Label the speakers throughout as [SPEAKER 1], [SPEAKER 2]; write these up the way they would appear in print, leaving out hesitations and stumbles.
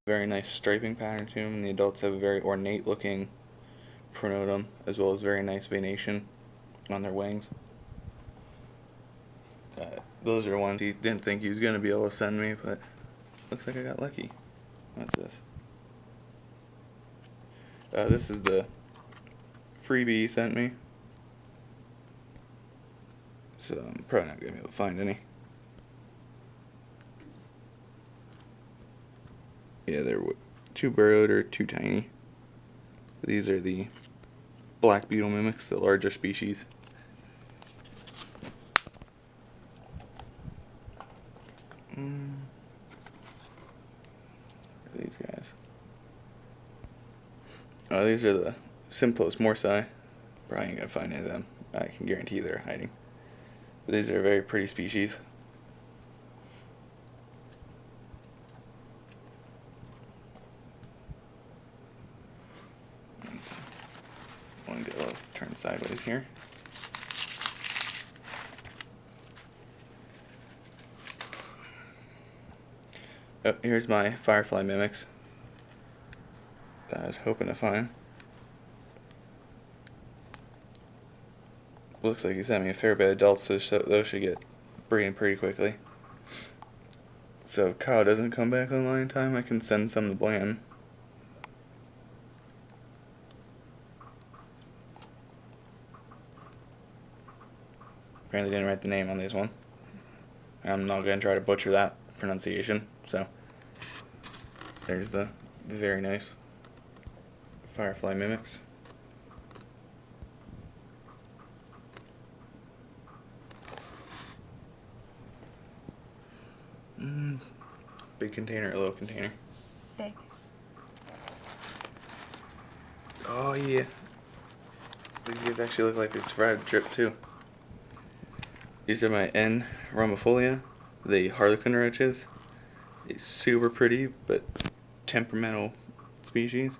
[SPEAKER 1] Very nice striping pattern to them, and the adults have a very ornate looking pronotum, as well as very nice venation on their wings. Those are ones he didn't think he was going to be able to send me, but looks like I got lucky. What's this? This is the freebie he sent me, so I'm probably not going to be able to find any. Yeah, they're too burrowed or too tiny. These are the black beetle mimics, the larger species. These guys. These are the Simplos morsi. Probably ain't gonna find any of them. I can guarantee they're hiding. But these are very pretty species. One go turn sideways here. Oh, here's my firefly mimics that I was hoping to find. Looks like he sent me a fair bit of adults, so those should get breeding pretty quickly. So if Kyle doesn't come back online in time, I can send some to Bland. Apparently didn't write the name on this one. I'm not going to try to butcher that pronunciation, so there's the very nice firefly mimics. Big container or little container?
[SPEAKER 2] Big.
[SPEAKER 1] Oh yeah. These guys actually look like they survived the trip too. These are my N. rhombifolia, the harlequin roaches. A super pretty but temperamental species.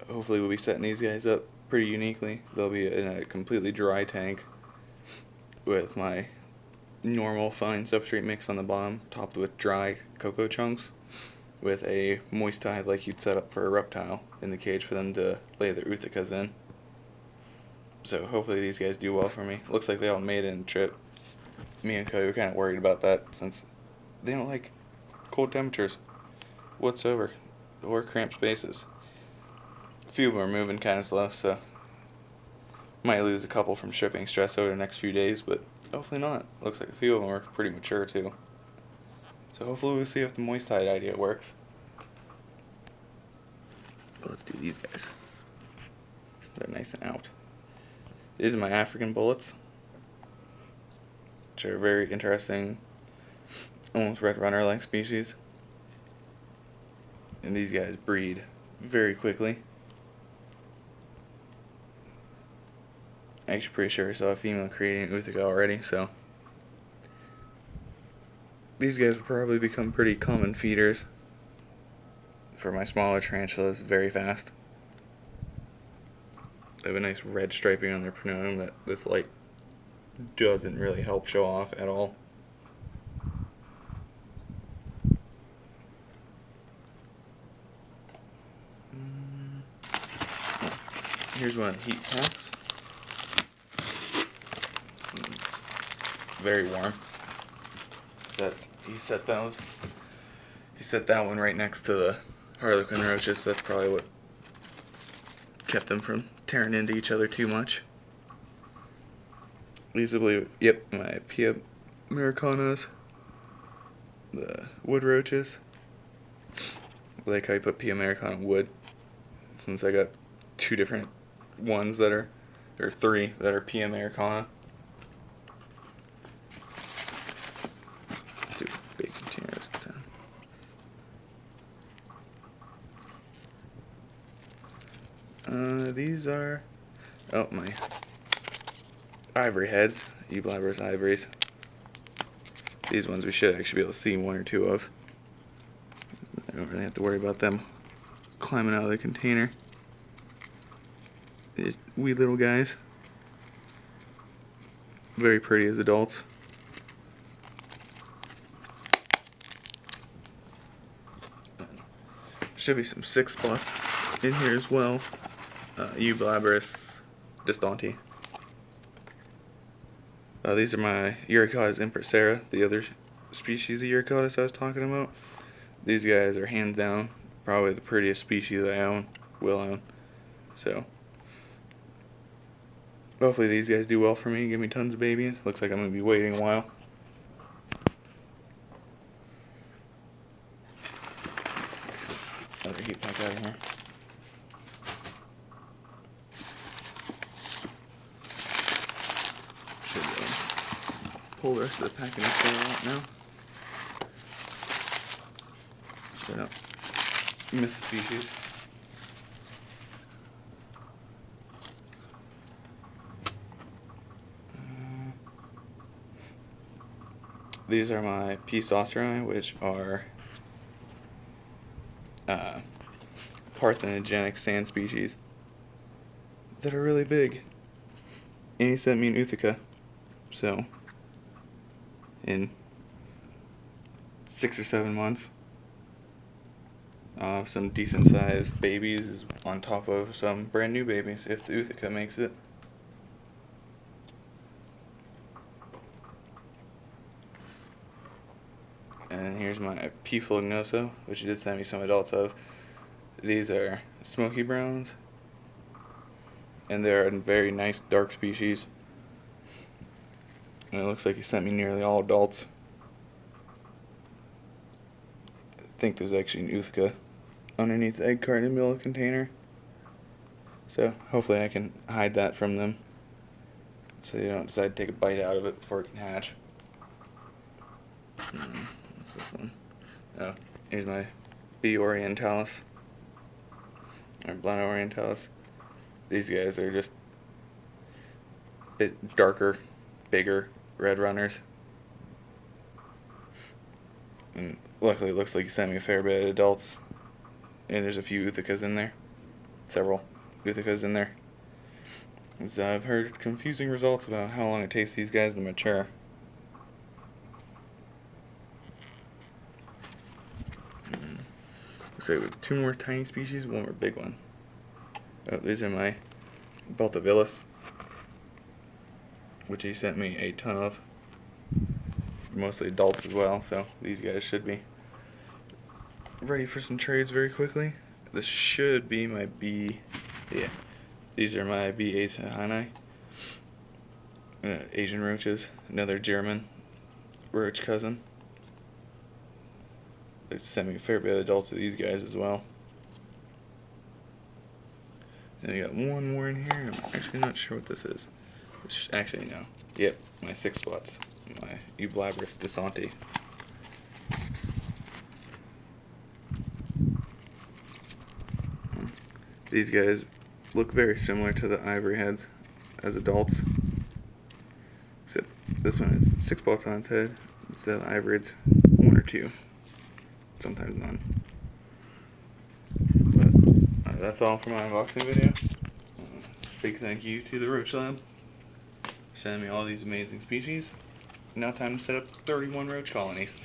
[SPEAKER 1] Hopefully we'll be setting these guys up pretty uniquely. They'll be in a completely dry tank with my normal fine substrate mix on the bottom, topped with dry cocoa chunks, with a moist hive like you'd set up for a reptile in the cage for them to lay their oothicas in. So hopefully these guys do well for me. Looks like they all made it in the trip. Me and Cody were kind of worried about that since they don't like cold temperatures whatsoever or cramped spaces. A few of them are moving kind of slow, so might lose a couple from shipping stress over the next few days, but hopefully not. Looks like a few of them are pretty mature too. So hopefully we'll see if the moist hide idea works. But let's do these guys. So they're nice and out. These are my African bullets, which are very interesting, almost red runner-like species. And these guys breed very quickly. I'm actually pretty sure I saw a female creating ootheca already, so these guys will probably become pretty common feeders for my smaller tarantulas very fast. They have a nice red striping on their pronotum that this light doesn't really help show off at all. Here's one of the heat packs. Very warm. He set that one right next to the harlequin roaches. That's probably what kept them from tearing into each other too much. These are, my Pia americanas, the wood roaches. I like how you put Pia americana wood, since I got two different ones that are, or three that are Pia americana. Do big containers. These are, my ivory heads, Eblabber's ivories. These ones we should actually be able to see one or two of. I don't really have to worry about them climbing out of the container. These wee little guys. Very pretty as adults. Should be some 6 spots in here as well. Eublabrus distonti. These are my Eurycotis impressera, the other species of Eurycotis I was talking about. These guys are hands down probably the prettiest species I will own. So hopefully these guys do well for me, give me tons of babies. Looks like I'm going to be waiting a while. Let's get this other heat pack out of here. Should pull the rest of the packing out now. So I don't miss the species. These are my P. sauceri, which are parthenogenic sand species that are really big. And he sent me an Utica, so in 6 or 7 months, some decent sized babies on top of some brand new babies if the Utica makes it. And here's my P. fulginoso, which he did send me some adults of. These are smoky browns, and they're a very nice dark species. And it looks like he sent me nearly all adults. I think there's actually an Utica underneath the egg carton in the middle of the container. So hopefully I can hide that from them so they don't decide to take a bite out of it before it can hatch. What's this one? Oh, here's my B. orientalis, or Blana orientalis. These guys are just a bit darker, bigger red runners. And luckily it looks like he sent me a fair bit of adults. And there's a few Uthicas in there. Several Uthicas in there. So I've heard confusing results about how long it takes these guys to mature. Looks like we have 2 more tiny species, 1 more big one. Oh, these are my Beltavilus, which he sent me a ton of. Mostly adults as well, so these guys should be ready for some trades very quickly. This should be my B. Yeah, these are my B. asahani, Asian roaches, another German roach cousin. They sent me a fair bit of adults of these guys as well. And I got 1 more in here. I'm actually not sure what this is. Actually, no. Yep, my 6 spots. My Eublabrus distonti. These guys look very similar to the ivory heads as adults, except this one has 6 spots on its head instead of the ivory it's 1 or 2, sometimes none. But that's all for my unboxing video. Big thank you to the Roach Lab for sending me all these amazing species. Now time to set up 31 roach colonies.